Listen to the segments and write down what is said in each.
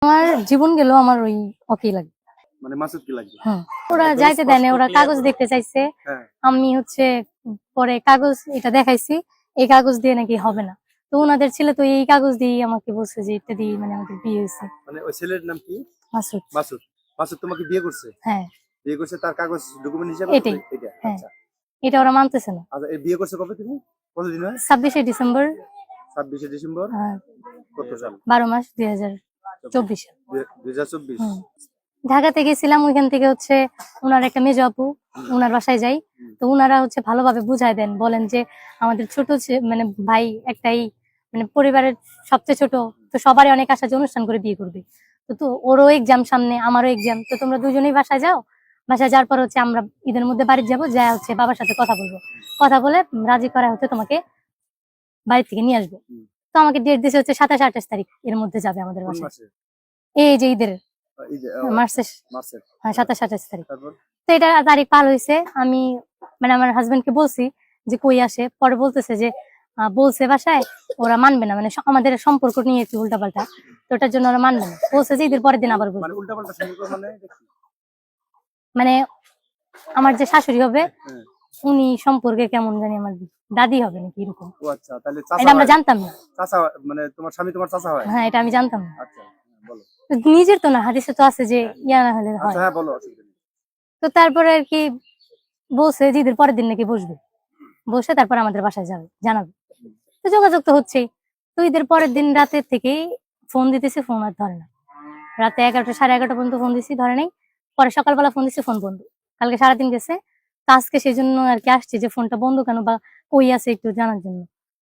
আমার জীবন গেল, আমার ওই ওকে লাগবে, মানে মাসুদ কি লাগবে। ওরা যাইতে দেয় না, ওরা কাগজ দেখতে চাইছে। আমি পরে কাগজ এটা দেখাইছি, এই কাগজ দিয়ে নাকি হবে না। তো ওনাদের ছেলে তো এই কাগজ দিয়ে আমাকে বলছে যে এটা দিয়ে মানে আমাদের বিয়ে হয়েছে। মানে ওই ছেলের নাম কি? মাসুদ। মাসুদ। মাসুদ তোমাকে বিয়ে করছে? হ্যাঁ বিয়ে করছে, তার কাগজ ডকুমেন্ট হিসেবে এটা। হ্যাঁ আচ্ছা, এটা ওরা মানতেছে না। আচ্ছা এই বিয়ে করছে কবে তুমি? কতদিন হয়? 26শে ডিসেম্বর। 26শে ডিসেম্বর কত সাল? 12 মাস 2024 সাল। 2024। ঢাকাতে গেছিলাম, ওইখান থেকে ওনার একটা মেজ আপু, ওনার বাসায় যাই। তো ওনারা ভালোভাবে বুঝাই দেন, বলেন যে আমাদের ছোট মানে ভাই একটাই, মানে পরিবারের সবচেয়ে ছোট, তো সবারই অনেক আশা যে অনুষ্ঠান করে বিয়ে করবে। তো ওরও এক্সাম সামনে, আমারও এক্সাম, তো তোমরা দুজনেই বাসায় যাও। বাসায় যাওয়ার পর আমরা ঈদের মধ্যে বাড়ি যাবো, যা বাবার সাথে কথা বলবো, কথা বলে রাজি করা তোমাকে বাড়ি থেকে নিয়ে আসবো। তো আমাকে ডেট দিয়েছে 27-28 তারিখ, এর মধ্যে যাবে আমাদের বাসায়। এই যে ঈদের মার্চের, হ্যাঁ 27-28 তারিখ। তো এটা তারিখ পার হয়েছে, আমি মানে আমার হাজবেন্ডকে বলছি যে কই আসে, পরে বলতেছে যে বলছে বাসায় ওরা মানবে না, মানে আমাদের সম্পর্ক নিয়ে একটু উল্টাপাল্টা, তো ওটার জন্য ওরা মানবে না, বলছে যে ঈদের পরের দিন আবার বলবে। মানে আমার যে শাশুড়ি হবে উনি সম্পর্কে কেমন জানি আমার দাদি হবে নাকি এরকম। ও আচ্ছা, তাহলে এটা আমরা জানতাম না। চাচা মানে তোমার স্বামী তোমার চাচা হয়? হ্যাঁ এটা আমি জানতাম না। আচ্ছা বলো। নিজের তো না, হাদিসে তো আছে যে ইয়া না হলে হয়। হ্যাঁ বলো। তো তারপরে আর কি বলছে যে ঈদের পরের দিন নাকি বসবে, বসে তারপর আমাদের বাসায় যাবে, জানাবে। তো যোগাযোগ তো হচ্ছেই। তো ঈদের পরের দিন রাতে থেকেই ফোন দিতেছি, ফোন আর ধরে না। রাতে 11টা 11:30 পর্যন্ত ফোন দিছি, ধরে নাই। পরে সকালবেলা ফোন দিছি, ফোন বন্ধ। কালকে সারাদিন গেছে। তো আজকে সেই জন্য আর কি আসছি যে ফোনটা বন্ধ কেন বা কই আছে একটু জানার জন্য।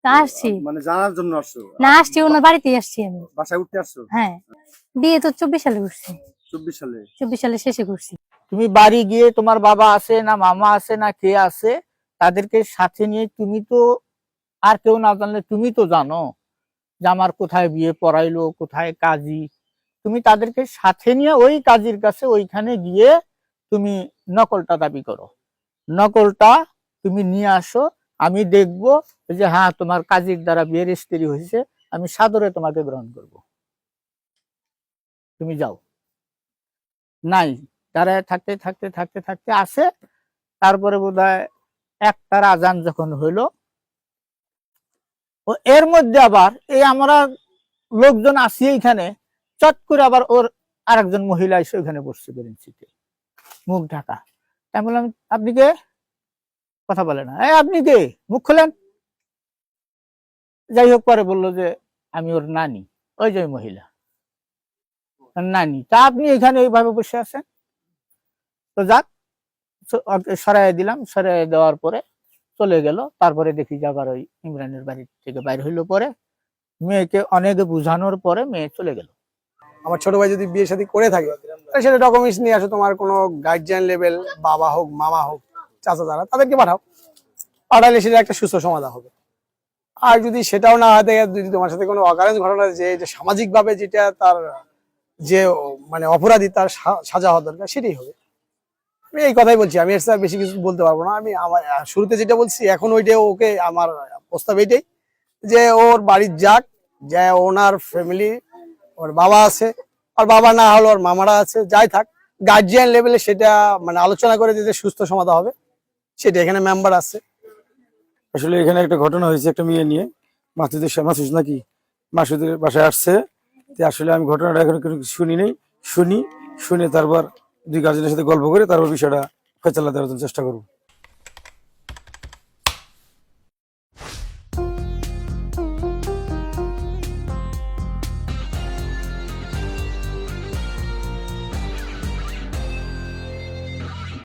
তা আসছি, মানে জানার জন্য আসছো? না আসছি ওনার বাড়িতেই আসছি আমি। বাসায় উঠতে আসছো? হ্যাঁ বিয়ে তো 24 সালে করছি। 24 সালে শেষে করছি। তুমি বাড়ি গিয়ে তোমার বাবা আছে না মামা আছে না কে আছে তাদেরকে সাথে নিয়ে, তুমি তো আর কেউ না জানলে তুমি তো জানো যে আমার কোথায় বিয়ে পড়াইলো, কোথায় কাজী। তুমি তাদেরকে সাথে নিয়ে ওই কাজীর কাছে ওইখানে গিয়ে তুমি নকলটা দাবি করো, নকলটা তুমি নিয়ে আসো। আমি দেখবো যে হ্যাঁ তোমার কাজীর দ্বারা বিয়ে রেজিস্ট্রি হয়েছে, আমি সাদরে তোমাকে গ্রহণ করব। তুমি যাও। নাই, দাঁড়ায় থাকতে থাকতে থাকতে থাকতে আসে। তারপরে বোধহয় 1টার আজান যখন হইলো, ও এর মধ্যে আবার এই আমরা লোকজন আসি এইখানে, চট করে আবার ওর আরেকজন মহিলা এসে ওইখানে বসছে বেঞ্চিতে, মুখ ঢাকা। তাই বললাম আপনি কে? কথা বলে না। আপনি কে? মুখ খোলেন। যাই হোক, পরে বললো যে আমি ওর নানি। ওই যে মহিলা নানি। তা আপনি এখানে এইভাবে বসে আছেন? তো যাক, সরাই দিলাম। সরাই দেওয়ার পরে চলে গেল। তারপরে দেখি যে আবার ওই ইমরানের বাড়ি থেকে বাইর হইলো। পরে মেয়েকে অনেক বুঝানোর পরে মেয়ে চলে গেল। আমার ছোট ভাই যদি বিয়ে শাদী করে থাকে সেটা ডকুমেন্টস নিয়ে আসো, তোমার কোনো গার্জিয়ান লেভেল, বাবা হোক মামা হোক চাচা যারা, তাদেরকে পাঠাও। পাঠালে সেটা একটা সুস্থ সমাধান হবে। আর যদি সেটাও না হয়, যদি তোমার সাথে কোনো অকারেন্স ঘটনা, যে সামাজিক ভাবে যেটা তার যে মানে অপরাধী, তার সাজা হওয়া দরকার, সেটাই হবে। আমি এই কথাই বলছি, আমি এর সাথে বেশি কিছু বলতে পারবো না। আমি আমার শুরুতে যেটা বলছি, এখন ওইটাই ওকে আমার প্রস্তাব এইটাই যে ওর বাড়ির যাক, যে ওনার ফ্যামিলি, ওর বাবা আছে, আর বাবা না হলো ওর মামারা আছে, যাই থাক, গার্জিয়ান লেভেলে সেটা মানে আলোচনা করে যে সুস্থ সমাধান হবে, সেটা এখানে মেম্বার আছে। আসলে এখানে একটা ঘটনা হয়েছে একটা মেয়ে নিয়ে, মাসুদ নাকি মাসুদের বাসায় আসছে। আসলে আমি ঘটনাটা এখন শুনি নেই, শুনে তারপর দুই গার্জেনের সাথে গল্প করে তারপর বিষয়টা ফয়সালা দেওয়ার জন্য চেষ্টা করবো।